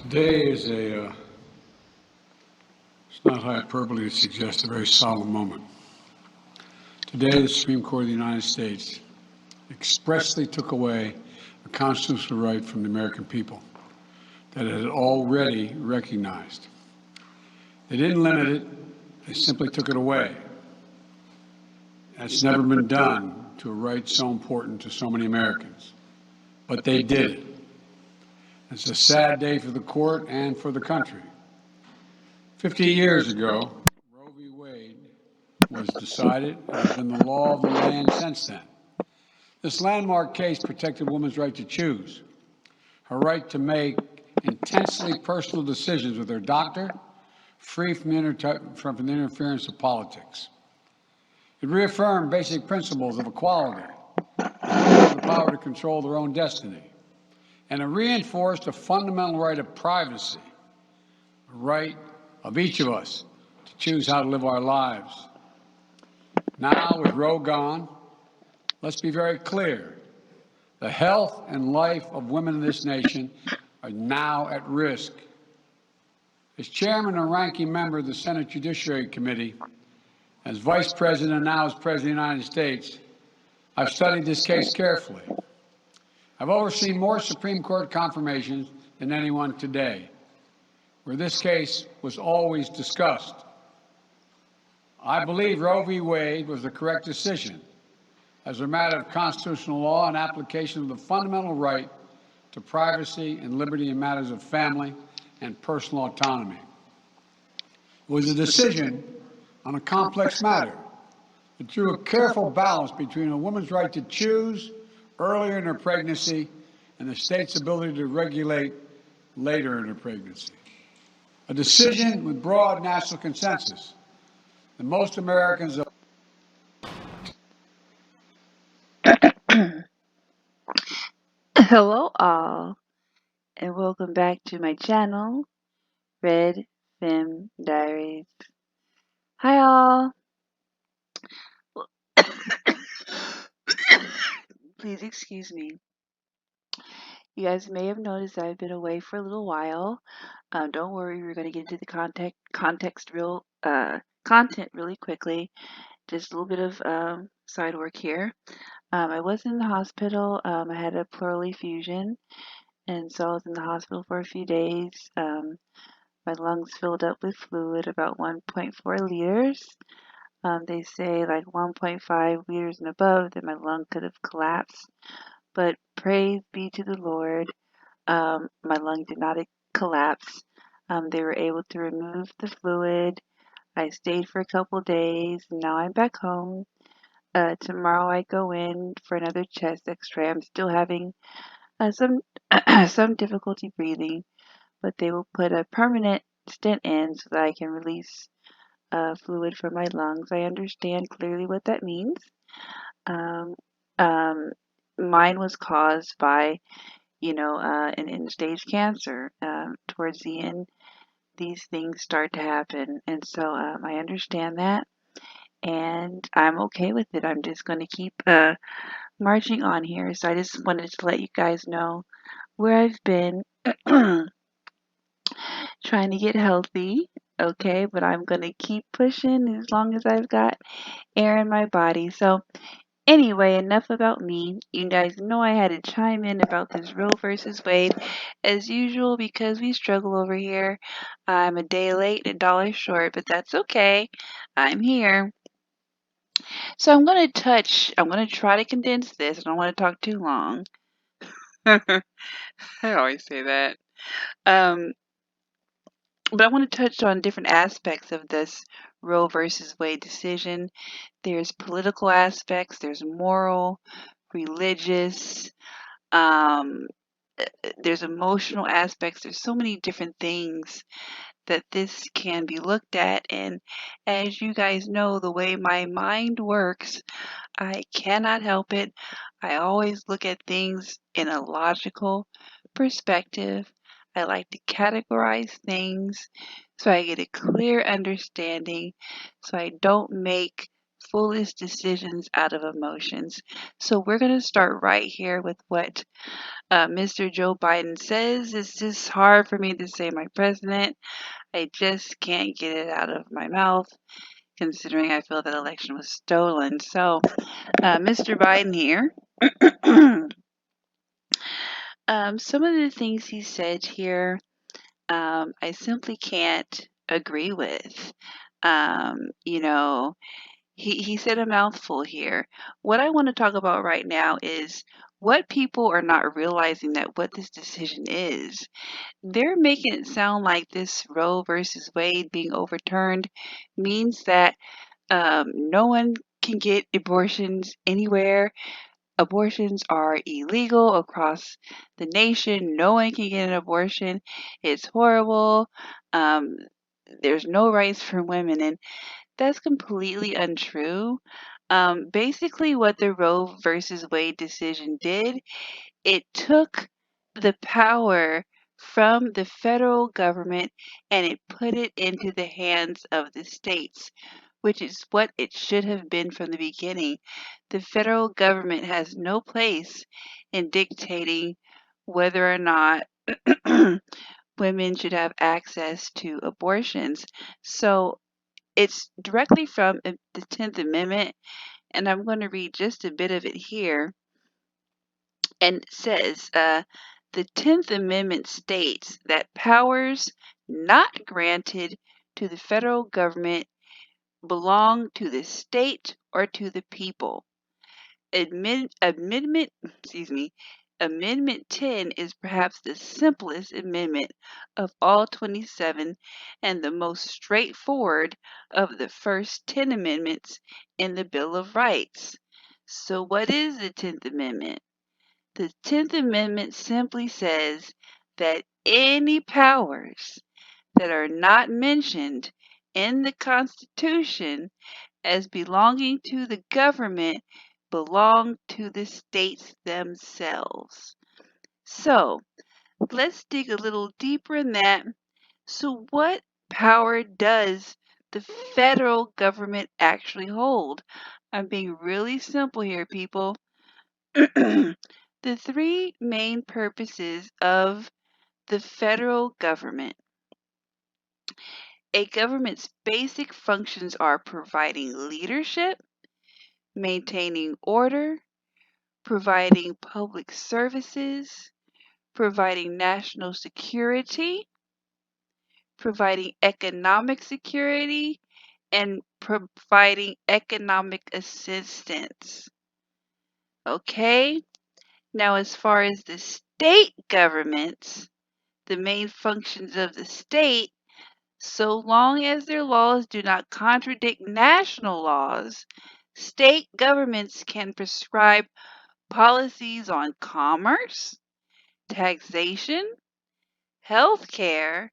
Today is it's not hyperbole to suggest a very solemn moment. Today, the Supreme Court of the United States expressly took away a constitutional right from the American people that it had already recognized. They didn't limit it, they simply took it away. That's never been done to a right so important to so many Americans. But they did it. It's a sad day for the court and for the country. 50 years ago, Roe v. Wade was decided and has been the law of the land since then. This landmark case protected women's right to choose, her right to make intensely personal decisions with her doctor, free from the interference of politics. It reaffirmed basic principles of equality and the power to control their own destiny. And it reinforced a fundamental right of privacy, a right of each of us to choose how to live our lives. Now, with Roe gone, let's be very clear. The health and life of women in this nation are now at risk. As chairman and ranking member of the Senate Judiciary Committee, as vice president and now as president of the United States, I've studied this case carefully. I've overseen more Supreme Court confirmations than anyone today, where this case was always discussed. I believe Roe v. Wade was the correct decision as a matter of constitutional law and application of the fundamental right to privacy and liberty in matters of family and personal autonomy. It was a decision on a complex matter that drew a careful balance between a woman's right to choose earlier in her pregnancy and the state's ability to regulate later in her pregnancy. A decision with broad national consensus that most Americans. Hello all, and welcome back to my channel, Red Femme Diaries. Hi all. Please excuse me. You guys may have noticed I've been away for a little while. Don't worry, we're going to get into the content really quickly. Just a little bit of side work here. I was in the hospital. I had a pleural effusion, and so I was in the hospital for a few days. My lungs filled up with fluid, about 1.4 liters. They say like 1.5 liters and above, that my lung could have collapsed. But praise be to the Lord, my lung did not collapse. They were able to remove the fluid. I stayed for a couple days, and now I'm back home. Tomorrow I go in for another chest X-ray. I'm still having some some difficulty breathing, but they will put a permanent stent in so that I can release fluid from my lungs. I understand clearly what that means. Um, um, Mine was caused by, an end-stage cancer. Towards the end, these things start to happen, and so I understand that, and I'm okay with it. I'm just going to keep marching on here. So I just wanted to let you guys know where I've been. Trying to get healthy, okay, but I'm gonna keep pushing as long as I've got air in my body. So, anyway, enough about me. You guys know I had to chime in about this Roe versus Wade as usual because we struggle over here. I'm a day late and a dollar short, but that's okay. I'm here. So, I'm gonna try to condense this. I don't want to talk too long. I always say that. Um, But I want to touch on different aspects of this Roe versus Wade decision. There's political aspects, there's moral, religious, um, there's emotional aspects. There's so many different things that this can be looked at. And as you guys know, the way my mind works, I cannot help it. I always look at things in a logical perspective. I like to categorize things so I get a clear understanding, so I don't make foolish decisions out of emotions. So we're going to start right here with what Mr. Joe Biden says. It's just hard for me to say my president. I just can't get it out of my mouth, considering I feel that election was stolen. So, Mr. Biden here. Some of the things he said here, I simply can't agree with. You know, he said a mouthful here. What I want to talk about right now is what people are not realizing that what this decision is. They're making it sound like this Roe versus Wade being overturned means that no one can get abortions anywhere. Abortions are illegal across the nation. No one can get an abortion. It's horrible. Um, there's no rights for women, and that's completely untrue. Basically, what the Roe versus Wade decision did, it took the power from the federal government and it put it into the hands of the states, which is what it should have been from the beginning. The federal government has no place in dictating whether or not women should have access to abortions. So it's directly from the 10th Amendment, and I'm going to read just a bit of it here. And it says, the 10th Amendment states that powers not granted to the federal government belong to the state or to the people. Amendment, excuse me, Amendment 10 is perhaps the simplest amendment of all 27 and the most straightforward of the first 10 amendments in the Bill of Rights. So what is the 10th Amendment? The 10th Amendment simply says that any powers that are not mentioned in the Constitution as belonging to the government belong to the states themselves. So let's dig a little deeper in that. So, what power does the federal government actually hold? I'm being really simple here, people. The three main purposes of the federal government. A government's basic functions are providing leadership, maintaining order, providing public services, providing national security, providing economic security, and providing economic assistance. Okay? Now, as far as the state governments, the main functions of the state, so long as their laws do not contradict national laws, state governments can prescribe policies on commerce, taxation, healthcare,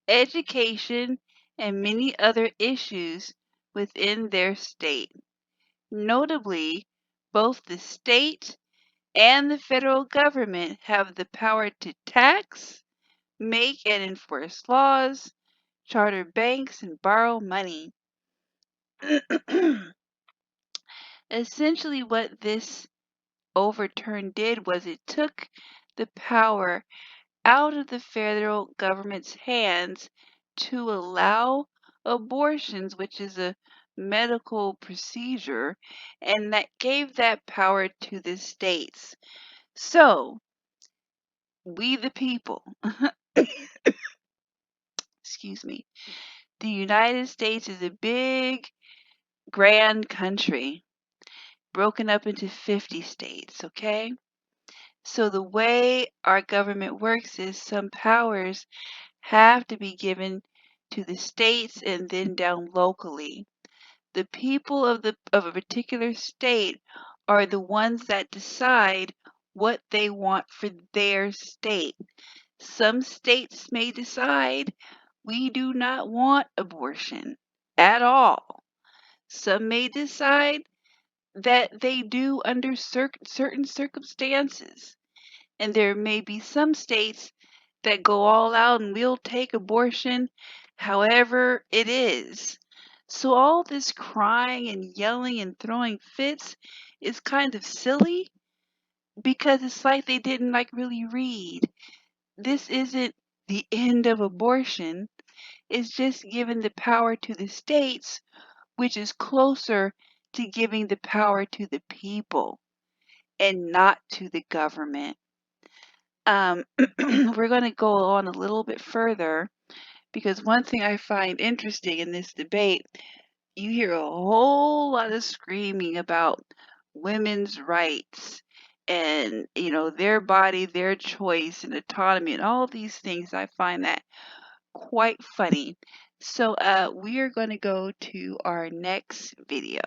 education, and many other issues within their state. Notably, both the state and the federal government have the power to tax, make and enforce laws, charter banks, and borrow money. Essentially, what this overturn did was it took the power out of the federal government's hands to allow abortions, which is a medical procedure, and that gave that power to the states. So, we the people, excuse me, the United States is a big, grand country broken up into 50 states, okay? So the way our government works is some powers have to be given to the states and then down locally. The people of a particular state are the ones that decide what they want for their state. Some states may decide we do not want abortion at all. Some may decide that they do under certain circumstances. And there may be some states that go all out and will take abortion however it is. So all this crying and yelling and throwing fits is kind of silly because it's like they didn't like really read. This isn't the end of abortion. It's just giving the power to the states, which is closer to giving the power to the people and not to the government. We're going to go on a little bit further because one thing I find interesting in this debate, you hear a whole lot of screaming about women's rights and, their body, their choice and autonomy and all these things. I find that quite funny. So we are going to go to our next video.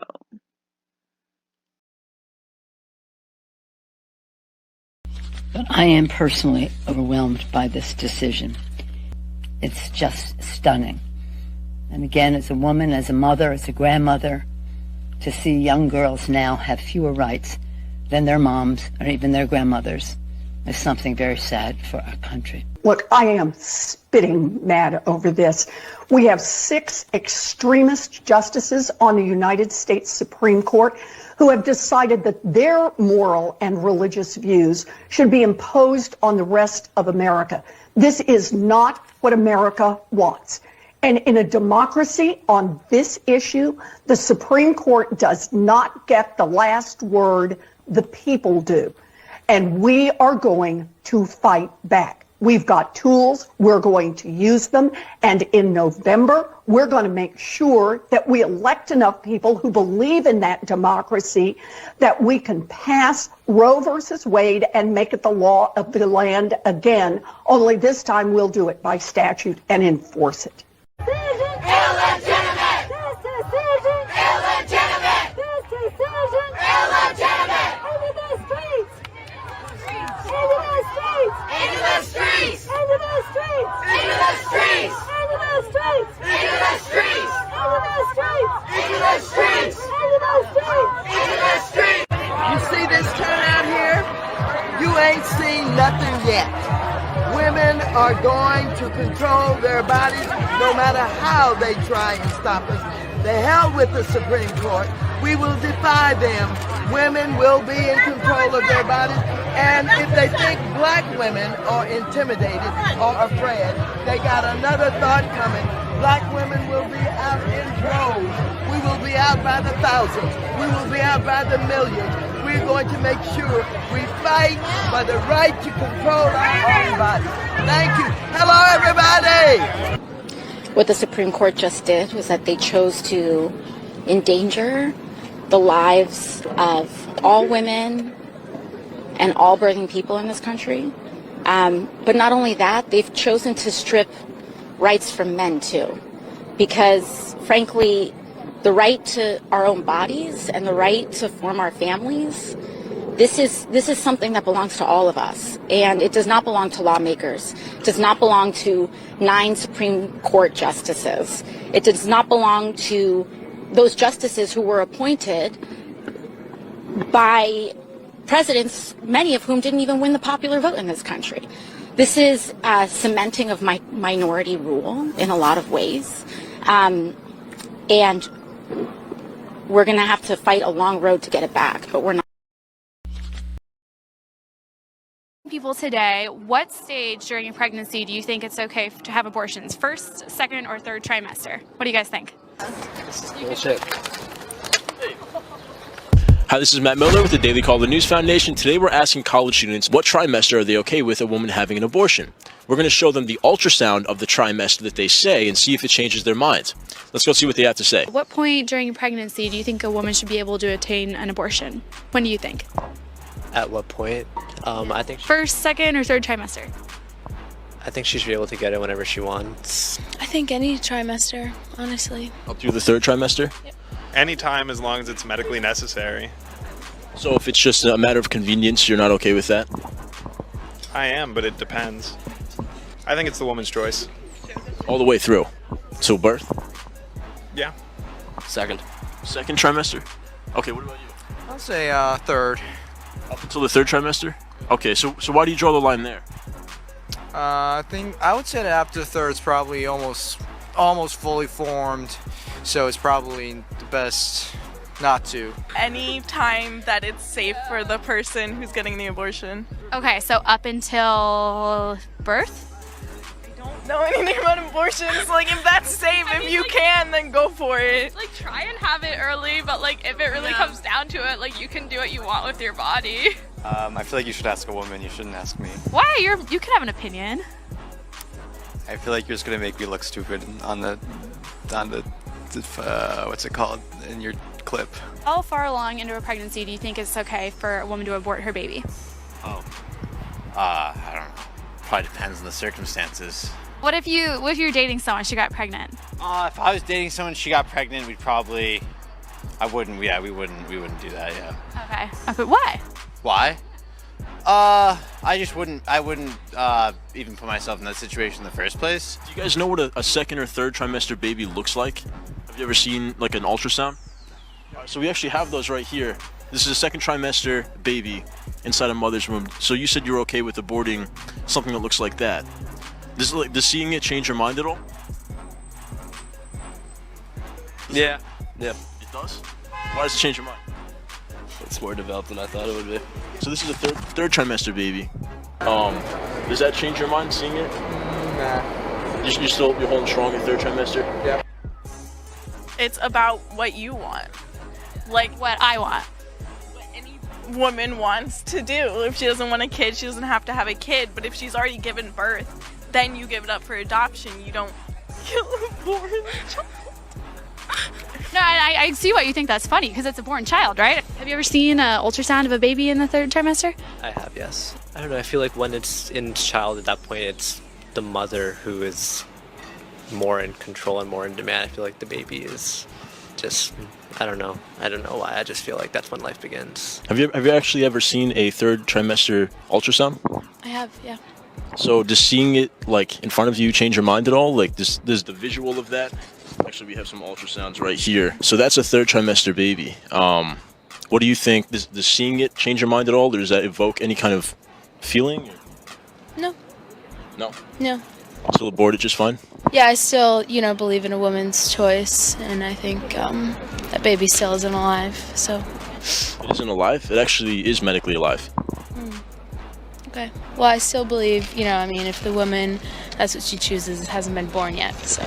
But I am personally overwhelmed by this decision. It's just stunning. And again, as a woman, as a mother, as a grandmother, to see young girls now have fewer rights than their moms or even their grandmothers is something very sad for our country. Look, I am spitting mad over this. We have 6 extremist justices on the United States Supreme Court who have decided that their moral and religious views should be imposed on the rest of America. This is not what America wants. And in a democracy on this issue, the Supreme Court does not get the last word, the people do. And we are going to fight back. We've got tools, we're going to use them, and in November, we're going to make sure that we elect enough people who believe in that democracy that we can pass Roe versus Wade and make it the law of the land again, only this time we'll do it by statute and enforce it. Illegitimate! This decision! Illegitimate! This decision! Illegitimate! Into the streets! Into the streets! Into the streets! Into the streets! Into the streets! Into the streets! Into the streets! Into the streets! Into the streets! Into the streets! Into the streets! You see this turnout here? You ain't seen nothing yet. Women are going to control their bodies no matter how they try and stop us. The hell with the Supreme Court. We will defy them. Women will be in control of their bodies. And if they think black women are intimidated or afraid, they got another thought coming. Black women will be out in droves. We will be out by the thousands. We will be out by the millions. We're going to make sure we fight for the right to control our own bodies. Thank you. Hello, everybody. What the Supreme Court just did was that they chose to endanger the lives of all women and all birthing people in this country. But not only that, they've chosen to strip rights from men too. Because frankly, the right to our own bodies and the right to form our families, this is something that belongs to all of us. And it does not belong to lawmakers. It does not belong to 9 Supreme Court justices. It does not belong to those justices who were appointed by presidents, many of whom didn't even win the popular vote in this country. This is cementing of minority rule in a lot of ways. And we're going to have to fight a long road to get it back, but we're not. People today, what stage during a pregnancy do you think it's okay to have abortions? First, second, or third trimester? What do you guys think? Bullshit. Hi, this is Matt Miller with the Daily Call of the News Foundation. Today we're asking college students what trimester are they okay with a woman having an abortion. We're going to show them the ultrasound of the trimester that they say and see if it changes their minds. Let's go see what they have to say. At what point during a pregnancy do you think a woman should be able to attain an abortion? When do you think? At what point? I think First, second, or third trimester? I think she should be able to get it whenever she wants. I think any trimester, honestly. Up through the third trimester? Yep. Anytime, as long as it's medically necessary. So if it's just a matter of convenience, you're not okay with that? I am, but it depends. I think it's the woman's choice. All the way through? So birth? Yeah. Second trimester? Okay, what about you? I'll say third. Up until the third trimester? Okay, so why do you draw the line there? I think I would say that after the third is probably almost almost fully formed, so it's probably the best not to. Any time that it's safe for the person who's getting the abortion. Okay, so up until birth? Don't know anything about abortions. Like, if that's safe, if you can, then go for it. Like, try and have it early, but like, if it really comes down to it, like, you can do what you want with your body. I feel like you should ask a woman. You shouldn't ask me. Why? You can have an opinion. I feel like you're just gonna make me look stupid on the what's it called in your clip. How far along into a pregnancy do you think it's okay for a woman to abort her baby? Oh, I don't know. Probably depends on the circumstances. What if you're dating someone, she got pregnant? If I was dating someone, she got pregnant, we wouldn't do that. Yeah. Okay. But why? Why? I wouldn't even put myself in that situation in the first place. Do you guys know what a second or third trimester baby looks like? Have you ever seen like an ultrasound? All right, so we actually have those right here. This is a second trimester baby inside a mother's womb. So you said you're okay with aborting something that looks like that. Does seeing it change your mind at all? Yeah. Yep. It does? Why does it change your mind? It's more developed than I thought it would be. So this is a third trimester baby. Does that change your mind seeing it? Nah. You're holding strong in third trimester? Yeah. It's about what you want. Like, What I want. what any woman wants to do. If she doesn't want a kid, she doesn't have to have a kid. But if she's already given birth, then you give it up for adoption. You don't kill a born child. No, I see why you think that's funny, because it's a born child, right? Have you ever seen an ultrasound of a baby in the third trimester? I have, yes. I don't know, I feel like when it's in child at that point, it's the mother who is more in control and more in demand. I feel like the baby is just, I don't know why. I just feel like that's when life begins. Have you actually ever seen a third trimester ultrasound? I have, yeah. So does seeing it like in front of you change your mind at all? Like does the visual of that? Actually, we have some ultrasounds right here. So that's a third trimester baby. What do you think? Does seeing it change your mind at all, or does that evoke any kind of feeling? No. No. No. Still abort it just fine. Yeah, I still, believe in a woman's choice, and I think that baby still isn't alive, so. It isn't alive? It actually is medically alive. Okay. Well, I still believe, if the woman, that's what she chooses, it hasn't been born yet, so.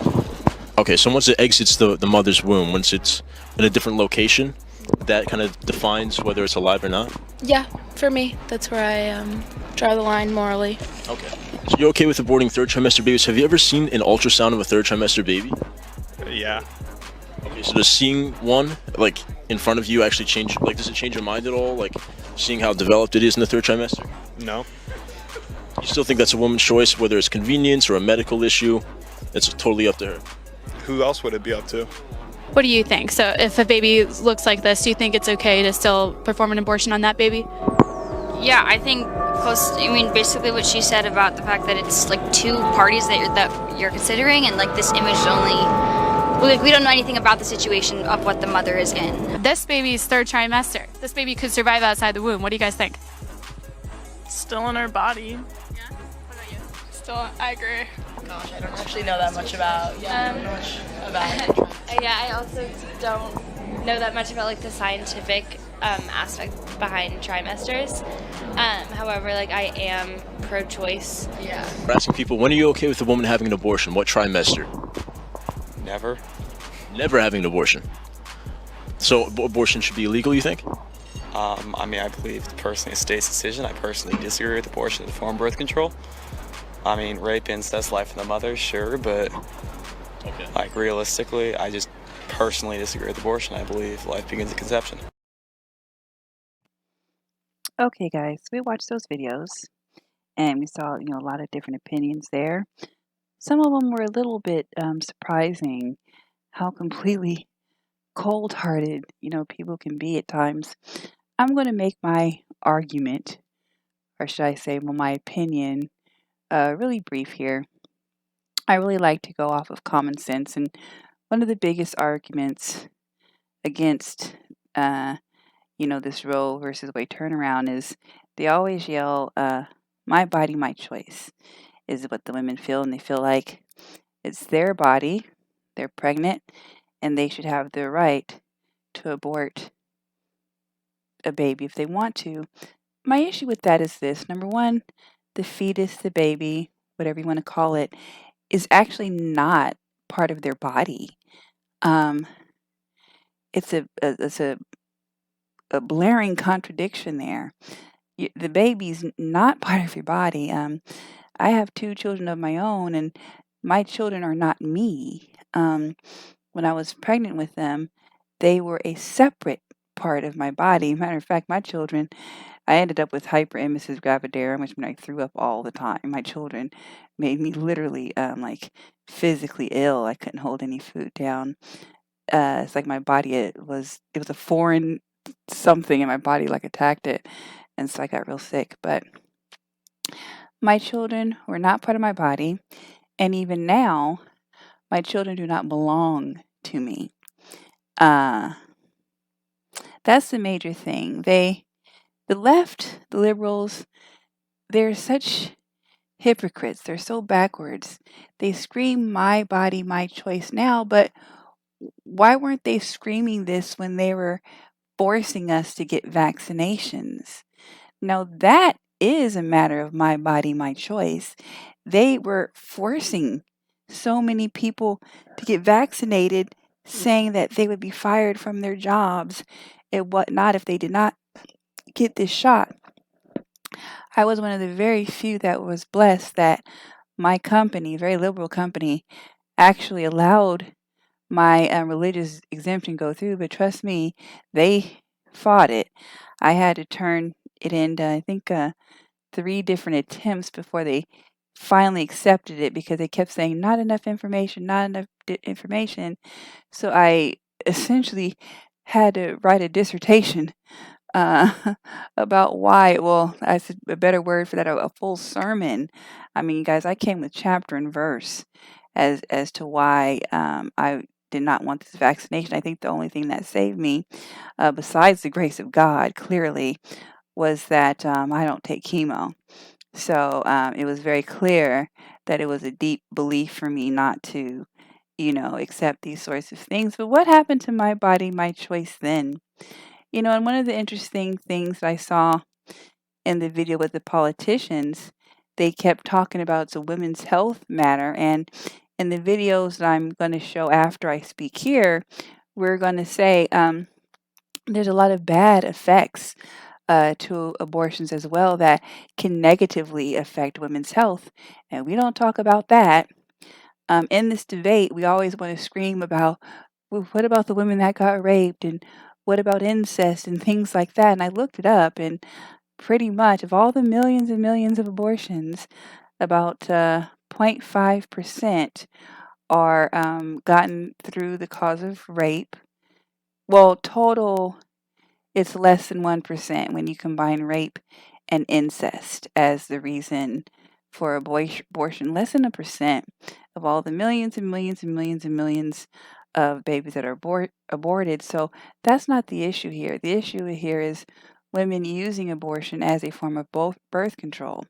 Okay, so once it exits the mother's womb, once it's in a different location, that kind of defines whether it's alive or not? Yeah, for me, that's where I draw the line morally. Okay. So you're okay with aborting third trimester babies. Have you ever seen an ultrasound of a third trimester baby? Yeah. Okay, so does seeing one, like, in front of you actually change, like, does it change your mind at all? Like, seeing how developed it is in the third trimester? No. You still think that's a woman's choice, whether it's convenience or a medical issue? It's totally up to her. Who else would it be up to? What do you think? So if a baby looks like this, do you think it's okay to still perform an abortion on that baby? Yeah, I think basically what she said about the fact that it's like two parties that you're considering, and like this image only. We don't know anything about the situation of what the mother is in. This baby's third trimester. This baby could survive outside the womb. What do you guys think? Still in her body. Still, I agree. Gosh, I don't actually know that much about. Yeah, I don't know much about. Yeah, I also don't know that much about like the scientific aspect behind trimesters. However, I am pro-choice. Yeah. We're asking people, when are you okay with a woman having an abortion? What trimester? Never. Never having an abortion. So abortion should be illegal, you think? I believe personally a state's decision. I personally disagree with abortion as a form of birth control. Rape, incest, life of the mother, sure, but realistically, I just personally disagree with abortion. I believe life begins at conception. Okay, guys, we watched those videos and we saw, a lot of different opinions there. Some of them were a little bit surprising how completely cold-hearted, people can be at times. I'm going to make my argument, or should I say, my opinion, really brief here. I really like to go off of common sense, and one of the biggest arguments against, this Roe versus Wade turnaround is they always yell, "My body, my choice," is what the women feel, and they feel like it's their body, they're pregnant, and they should have the right to abort a baby if they want to. My issue with that is this. Number one, the fetus, the baby, whatever you want to call it, is actually not part of their body. Um, it's a blaring contradiction there. The baby's not part of your body. I have two children of my own, and my children are not me. When I was pregnant with them, they were a separate part of my body. Matter of fact, my children, I ended up with hyperemesis gravidarum, which meant I threw up all the time. My children made me literally like physically ill. I couldn't hold any food down. It's like my body it was a foreign something in my body like attacked it, and so I got real sick. But my children were not part of my body, and even now, my children do not belong to me. Uh, that's the major thing. The left, the liberals, they're such hypocrites. They're so backwards. They scream, my body, my choice now, but why weren't they screaming this when they were forcing us to get vaccinations? Now, that is a matter of my body, my choice. They were forcing so many people to get vaccinated, saying that they would be fired from their jobs and whatnot if they did not get this shot. I was one of the very few that was blessed that my company, very liberal company, actually allowed my religious exemption go through. But trust me, they fought it. I had to turn it into, I think, 3 different attempts before they finally accepted it because they kept saying, not enough information, not enough information. So I essentially had to write a dissertation uh, about why. Well, that's a better word for that, a full sermon. I mean, guys, I came with chapter and verse as to why I did not want this vaccination. I think the only thing that saved me, besides the grace of God, clearly, was that I don't take chemo. So it was very clear that it was a deep belief for me not to, accept these sorts of things. But what happened to my body, my choice then? And one of the interesting things I saw in the video with the politicians, they kept talking about it's a women's health matter. And in the videos that I'm going to show after I speak here, we're going to say there's a lot of bad effects to abortions as well that can negatively affect women's health. And we don't talk about that. In this debate, we always want to scream about, well, what about the women that got raped? And what about incest and things like that? And I looked it up, and pretty much of all the millions and millions of abortions, about 0.5% are gotten through the cause of rape. Well, total, it's less than 1% when you combine rape and incest as the reason for abortion. Less than 1% of all the millions and millions and millions and millions of babies that are aborted. So that's not the issue here. The issue here is women using abortion as a form of birth control.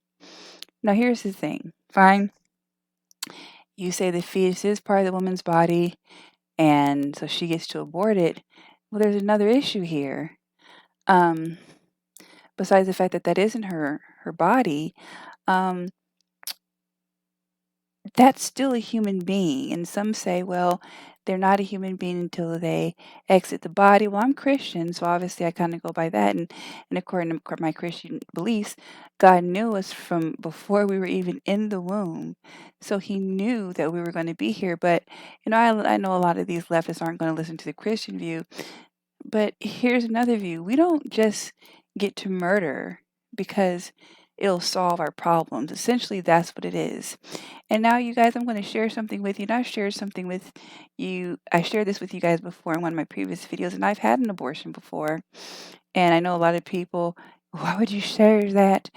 Now, here's the thing. Fine. You say the fetus is part of the woman's body, and so she gets to abort it. Well, there's another issue here. Besides the fact that that isn't her body, um, that's still a human being. And some say, well, they're not a human being until they exit the body. Well, I'm Christian, so obviously I kind of go by that. And according to my Christian beliefs, God knew us from before we were even in the womb. So he knew that we were going to be here. But, I know a lot of these leftists aren't going to listen to the Christian view. But here's another view. We don't just get to murder because it'll solve our problems. Essentially, that's what it is. And now, you guys, I'm going to share something with you. And I shared something with you. I shared this with you guys before in one of my previous videos, and I've had an abortion before. And I know a lot of people, why would you share that?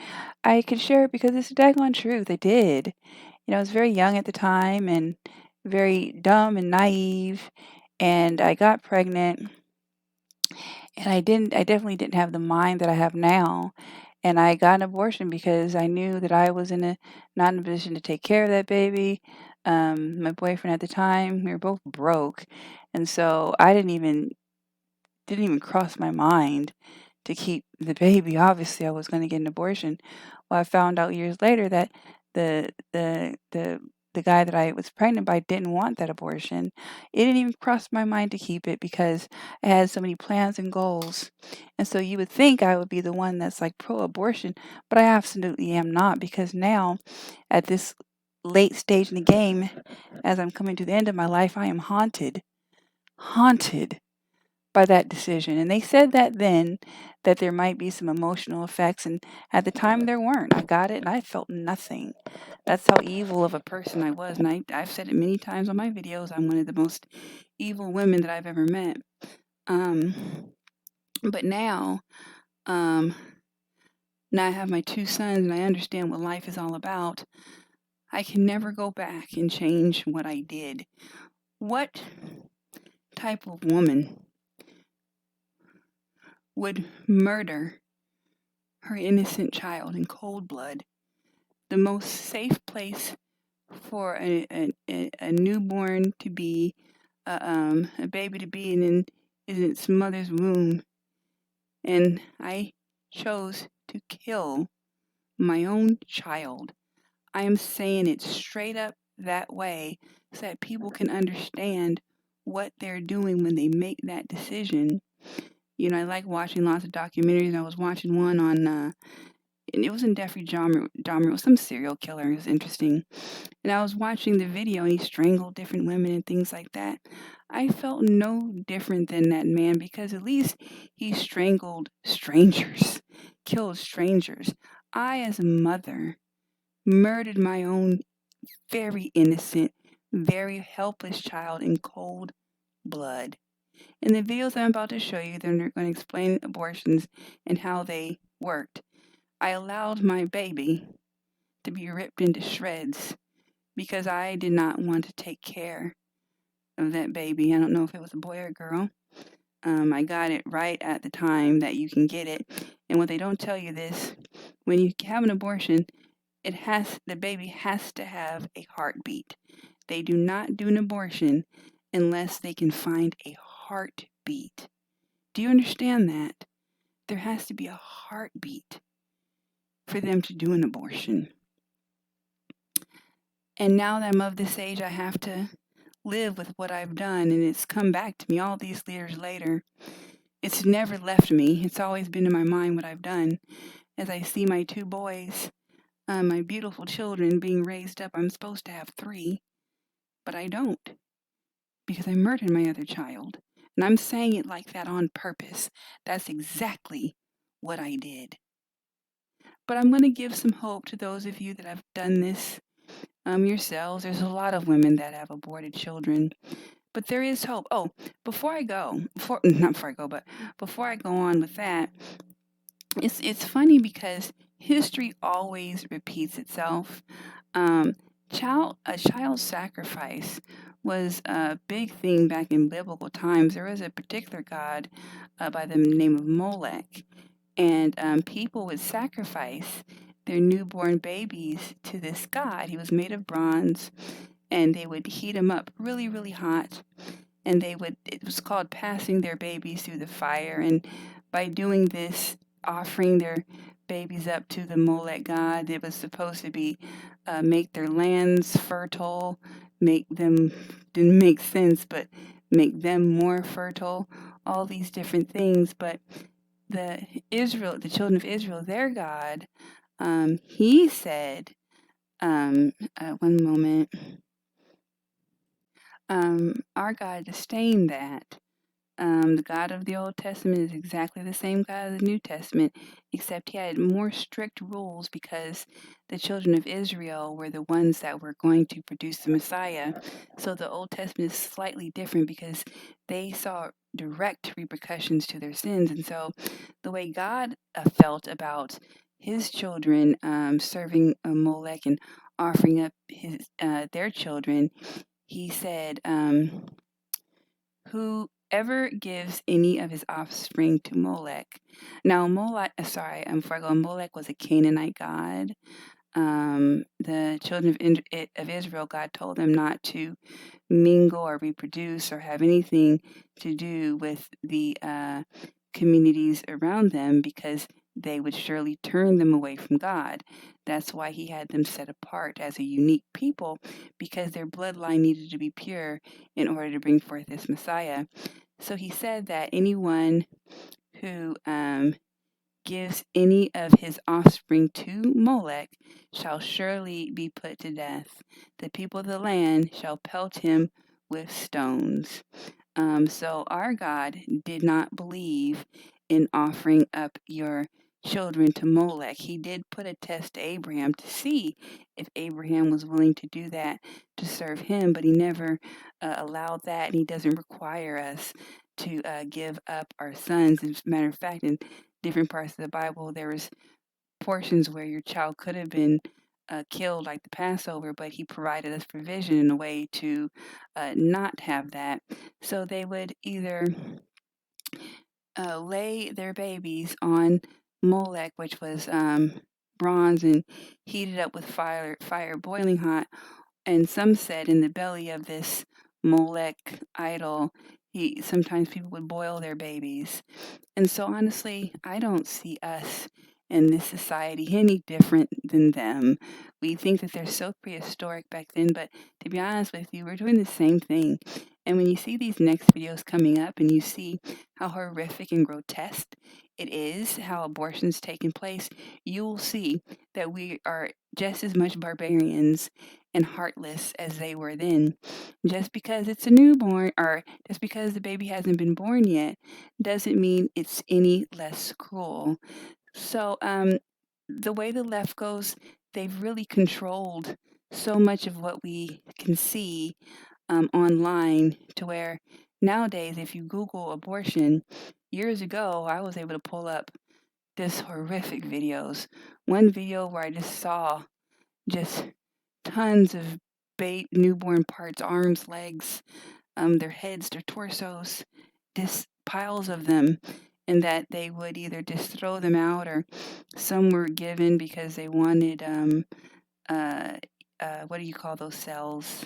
I can share it because it's a daggone truth. I did. I was very young at the time and very dumb and naive. And I got pregnant. And I definitely didn't have the mind that I have now. And I got an abortion because I knew that I was not in a position to take care of that baby. My boyfriend at the time, we were both broke, and so I didn't even cross my mind to keep the baby. Obviously, I was going to get an abortion. Well, I found out years later that the the the the guy that I was pregnant by didn't want that abortion. It didn't even cross my mind to keep it because I had so many plans and goals. And so you would think I would be the one that's like pro-abortion, but I absolutely am not, because now at this late stage in the game, as I'm coming to the end of my life, I am haunted by that decision. And they said that then, that there might be some emotional effects, and at the time there weren't. I got it and I felt nothing. That's how evil of a person I was. And I've said it many times on my videos. I'm one of the most evil women that I've ever met. But um, now I have my two sons and I understand what life is all about. I can never go back and change what I did. What type of woman would murder her innocent child in cold blood? The most safe place for a newborn to be, a baby to be in its mother's womb. And I chose to kill my own child. I am saying it straight up that way so that people can understand what they're doing when they make that decision. You know, I like watching lots of documentaries. I was watching one on, and it wasn't Jeffrey Dahmer, it was some serial killer. It was interesting. And I was watching the video and he strangled different women and things like that. I felt no different than that man, because at least he strangled strangers, killed strangers. I, as a mother, murdered my own very innocent, very helpless child in cold blood. In the videos I'm about to show you, they're going to explain abortions and how they worked. I allowed my baby to be ripped into shreds because I did not want to take care of that baby. I don't know if it was a boy or a girl. I got it right at the time that you can get it. And what they don't tell you this, when you have an abortion, the baby has to have a heartbeat. They do not do an abortion unless they can find a heartbeat. Do you understand that? There has to be a heartbeat for them to do an abortion. And now that I'm of this age, I have to live with what I've done, and it's come back to me all these years later. It's never left me. It's always been in my mind what I've done. As I see my two boys, my beautiful children being raised up, I'm supposed to have 3, but I don't, because I murdered my other child. And I'm saying it like that on purpose. That's exactly what I did. But I'm going to give some hope to those of you that have done this yourselves. There's a lot of women that have aborted children, but there is hope. Oh, before I go on with that, it's funny because history always repeats itself. A child sacrifice was a big thing back in biblical times. There was a particular god by the name of Molech, and people would sacrifice their newborn babies to this god. He was made of bronze, and they would heat him up really, really hot, and it was called passing their babies through the fire. And by doing this, offering their babies up to the Molech god, it was supposed to be make their lands fertile, make them, didn't make sense, but make them more fertile, all these different things. But the children of Israel, their God, he said, one moment, our God disdained that. The God of the Old Testament is exactly the same God of the New Testament, except he had more strict rules because the children of Israel were the ones that were going to produce the Messiah. So the Old Testament is slightly different because they saw direct repercussions to their sins. And so the way God felt about his children serving Molech and offering up their children, he said, whoever gives any of his offspring to Molech. Now, Molech was a Canaanite god. the children of Israel, God told them not to mingle or reproduce or have anything to do with the communities around them because they would surely turn them away from God. That's why he had them set apart as a unique people, because their bloodline needed to be pure in order to bring forth this Messiah. So he said that anyone who gives any of his offspring to Molech shall surely be put to death. The people of the land shall pelt him with stones. So our God did not believe in offering up your children to Molech. He did put a test to Abraham to see if Abraham was willing to do that to serve him, but he never allowed that, and he doesn't require us to give up our sons. As a matter of fact, in different parts of the Bible, there was portions where your child could have been killed, like the Passover, but he provided us provision in a way to not have that. So they would either lay their babies on Molech, which was bronze and heated up with fire boiling hot, and some said in the belly of this Molech idol, sometimes people would boil their babies. And so honestly, I don't see us in this society any different than them. We think that they're so prehistoric back then, but to be honest with you, we're doing the same thing. And when you see these next videos coming up and you see how horrific and grotesque it is, how abortion's taking place, you will see that we are just as much barbarians and heartless as they were then. Just because it's a newborn or just because the baby hasn't been born yet doesn't mean it's any less cruel. So the way the left goes, they've really controlled so much of what we can see online, to where nowadays if you Google abortion, years ago I was able to pull up this horrific videos. One video where I just saw just tons of newborn parts, arms, legs, their heads, their torsos, just piles of them, and that they would either just throw them out or some were given because they wanted, what do you call those cells?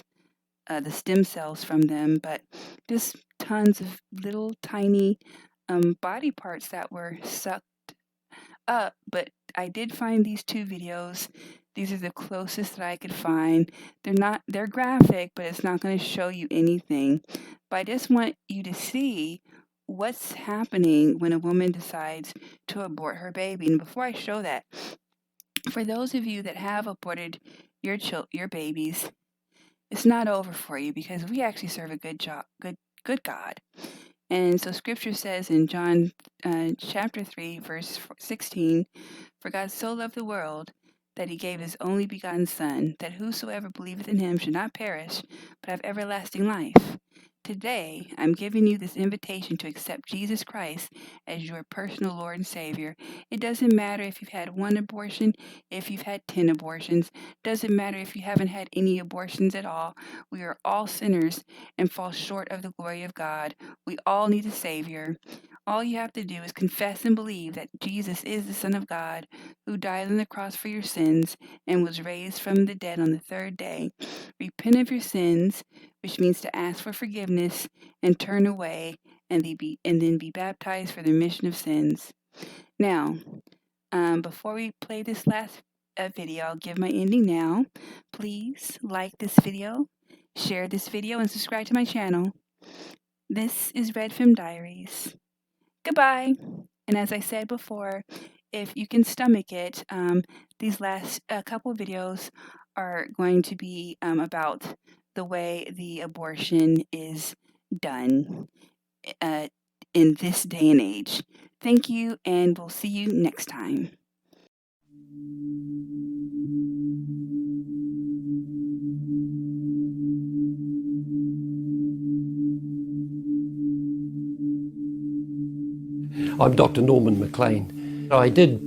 The stem cells from them, but just tons of little tiny body parts that were sucked up. But I did find these two videos. These are the closest that I could find. They're graphic, but it's not going to show you anything. But I just want you to see what's happening when a woman decides to abort her baby. And before I show that, for those of you that have aborted your babies, it's not over for you, because we actually serve a good God. And so scripture says in John chapter 3, verse 16, "For God so loved the world that he gave his only begotten Son, that whosoever believeth in him should not perish, but have everlasting life." Today, I'm giving you this invitation to accept Jesus Christ as your personal Lord and Savior. It doesn't matter if you've had one abortion, if you've had 10 abortions. Doesn't matter if you haven't had any abortions at all. We are all sinners and fall short of the glory of God. We all need a Savior. All you have to do is confess and believe that Jesus is the Son of God, who died on the cross for your sins and was raised from the dead on the third day. Repent of your sins, which means to ask for forgiveness and turn away, and then be baptized for the remission of sins. Now, before we play this last video, I'll give my ending now. Please like this video, share this video, and subscribe to my channel. This is Red Femme Diaries. Goodbye. And as I said before, if you can stomach it, these last couple of videos are going to be about the way the abortion is done in this day and age. Thank you, and we'll see you next time. I'm Dr. Norman McLean. I did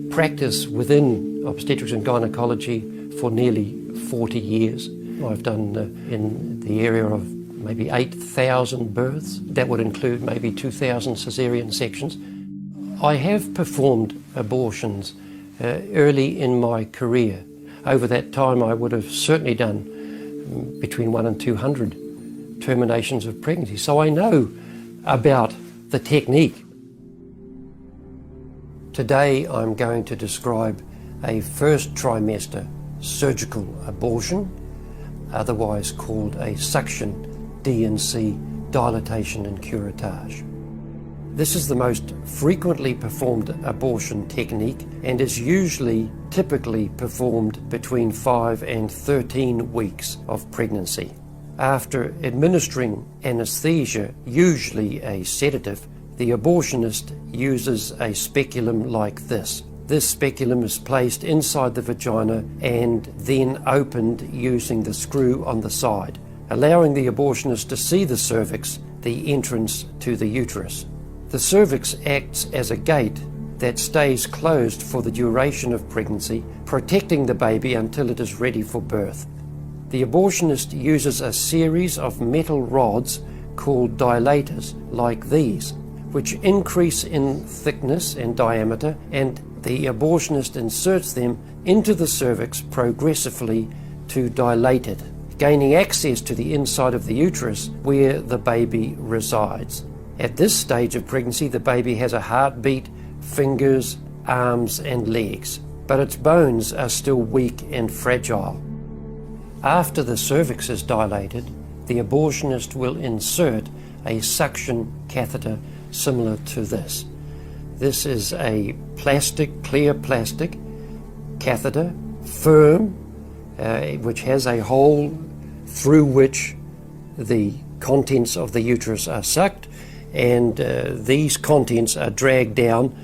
practice within obstetrics and gynecology for nearly 40 years. I've done in the area of maybe 8,000 births. That would include maybe 2,000 caesarean sections. I have performed abortions early in my career. Over that time, I would have certainly done between 100 and 200 terminations of pregnancy. So I know about the technique. Today, I'm going to describe a first trimester surgical abortion, otherwise called a suction D&C dilatation and curettage. This is the most frequently performed abortion technique and is typically performed between 5 and 13 weeks of pregnancy. After administering anesthesia, usually a sedative, the abortionist uses a speculum like this. This speculum is placed inside the vagina and then opened using the screw on the side, allowing the abortionist to see the cervix, the entrance to the uterus. The cervix acts as a gate that stays closed for the duration of pregnancy, protecting the baby until it is ready for birth. The abortionist uses a series of metal rods called dilators like these, which increase in thickness and diameter, and the abortionist inserts them into the cervix progressively to dilate it, gaining access to the inside of the uterus where the baby resides. At this stage of pregnancy, the baby has a heartbeat, fingers, arms and legs, but its bones are still weak and fragile. After the cervix is dilated, the abortionist will insert a suction catheter similar to this. This is a clear plastic catheter, firm, which has a hole through which the contents of the uterus are sucked, and these contents are dragged down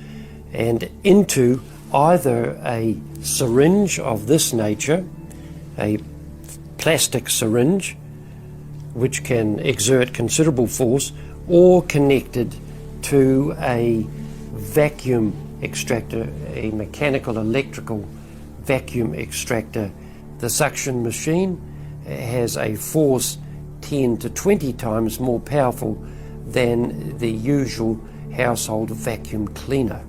and into either a syringe of this nature, a plastic syringe which can exert considerable force, or connected to a vacuum extractor, a mechanical electrical vacuum extractor. The suction machine has a force 10 to 20 times more powerful than the usual household vacuum cleaner.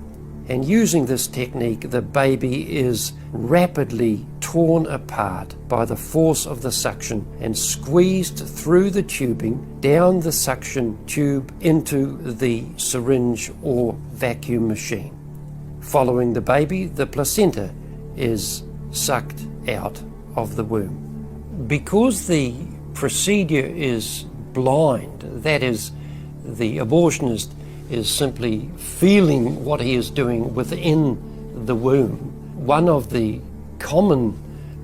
And using this technique, the baby is rapidly torn apart by the force of the suction and squeezed through the tubing, down the suction tube into the syringe or vacuum machine. Following the baby, the placenta is sucked out of the womb. Because the procedure is blind, that is, the abortionist is simply feeling what he is doing within the womb. One of the common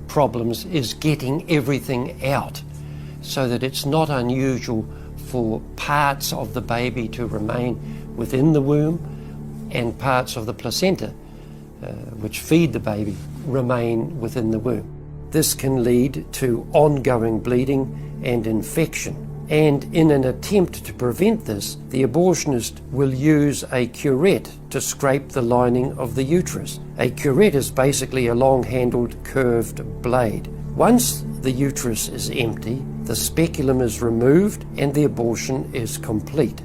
problems is getting everything out, so that it's not unusual for parts of the baby to remain within the womb and parts of the placenta, which feed the baby, remain within the womb. This can lead to ongoing bleeding and infection. And in an attempt to prevent this, the abortionist will use a curette to scrape the lining of the uterus. A curette is basically a long-handled curved blade. Once the uterus is empty, the speculum is removed and the abortion is complete.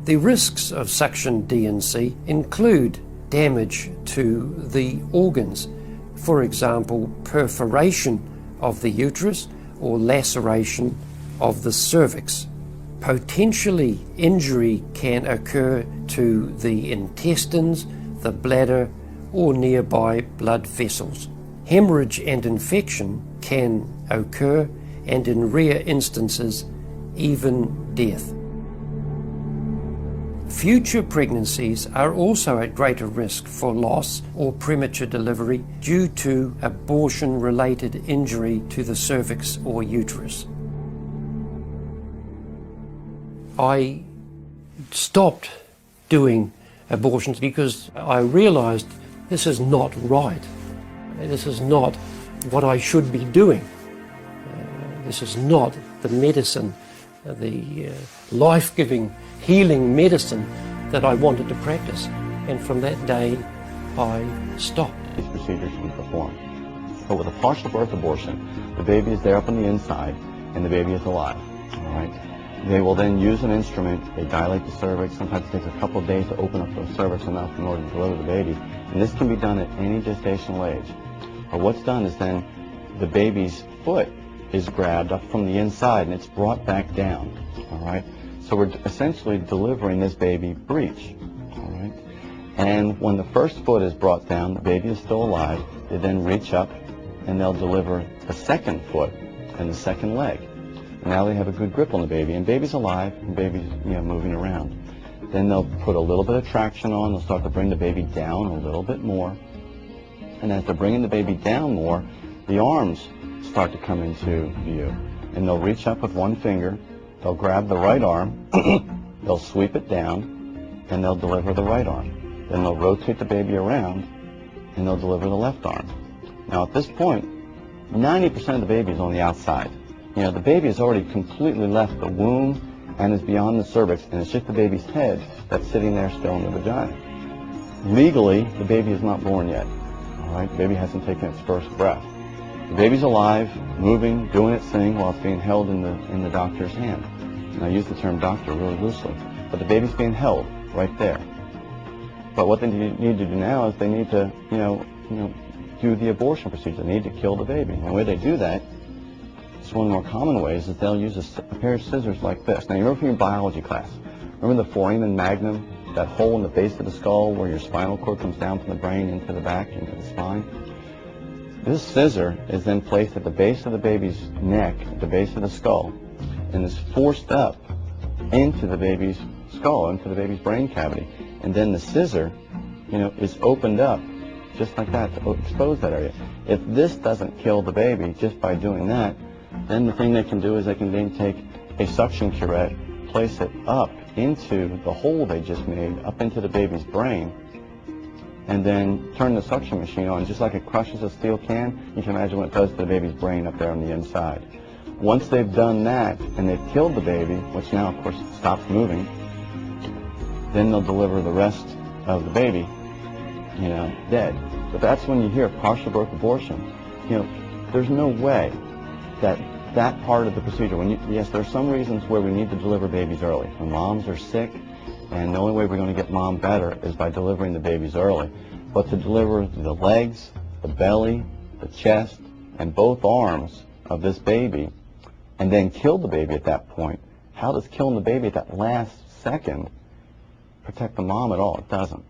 The risks of suction D&C include damage to the organs, for example, perforation of the uterus or laceration of the cervix. Potentially, injury can occur to the intestines, the bladder, or nearby blood vessels. Hemorrhage and infection can occur, and in rare instances, even death. Future pregnancies are also at greater risk for loss or premature delivery due to abortion-related injury to the cervix or uterus. I stopped doing abortions because I realized this is not right. This is not what I should be doing. This is not the medicine, the life-giving, healing medicine that I wanted to practice. And from that day, I stopped. These procedures should be performed. But with a partial birth abortion, the baby is there up on the inside, and the baby is alive. All right. They will then use an instrument. They dilate the cervix. Sometimes it takes a couple of days to open up the cervix enough in order to deliver the baby. And this can be done at any gestational age. But what's done is then the baby's foot is grabbed up from the inside and it's brought back down. All right. So we're essentially delivering this baby breech. All right. And when the first foot is brought down, the baby is still alive. They then reach up and they'll deliver the second foot and the second leg. Now they have a good grip on the baby, and baby's alive, and baby's moving around. Then they'll put a little bit of traction on. They'll start to bring the baby down a little bit more. And as they're bringing the baby down more, the arms start to come into view. And they'll reach up with one finger. They'll grab the right arm. They'll sweep it down, and they'll deliver the right arm. Then they'll rotate the baby around, and they'll deliver the left arm. Now at this point, 90% of the baby is on the outside. The baby has already completely left the womb and is beyond the cervix, and it's just the baby's head that's sitting there still in the vagina. Legally, the baby is not born yet. All right, the baby hasn't taken its first breath. The baby's alive, moving, doing its thing while it's being held in the doctor's hand. And I use the term doctor really loosely, but the baby's being held right there. But what they need to do now is they need to, do the abortion procedure. They need to kill the baby. And the way they do that, it's one of the more common ways, is they'll use a pair of scissors like this. Now, you remember from your biology class, remember the foramen magnum, that hole in the base of the skull where your spinal cord comes down from the brain into the back, into the spine? This scissor is then placed at the base of the baby's neck, at the base of the skull, and is forced up into the baby's skull, into the baby's brain cavity. And then the scissor, is opened up just like that to expose that area. If this doesn't kill the baby just by doing that, then the thing they can do is they can then take a suction curette, place it up into the hole they just made, up into the baby's brain, and then turn the suction machine on. Just like it crushes a steel can, you can imagine what it does to the baby's brain up there on the inside. Once they've done that and they've killed the baby, which now of course stops moving, then they'll deliver the rest of the baby, dead. But that's when you hear partial birth abortion. There's no way that part of the procedure, yes, there are some reasons where we need to deliver babies early. When moms are sick, and the only way we're going to get mom better is by delivering the babies early. But to deliver the legs, the belly, the chest, and both arms of this baby, and then kill the baby at that point, how does killing the baby at that last second protect the mom at all? It doesn't.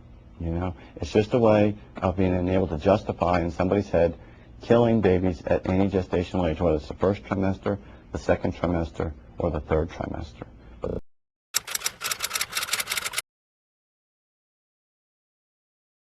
It's just a way of being able to justify in somebody's head killing babies at any gestational age, whether it's the first trimester, the second trimester, or the third trimester.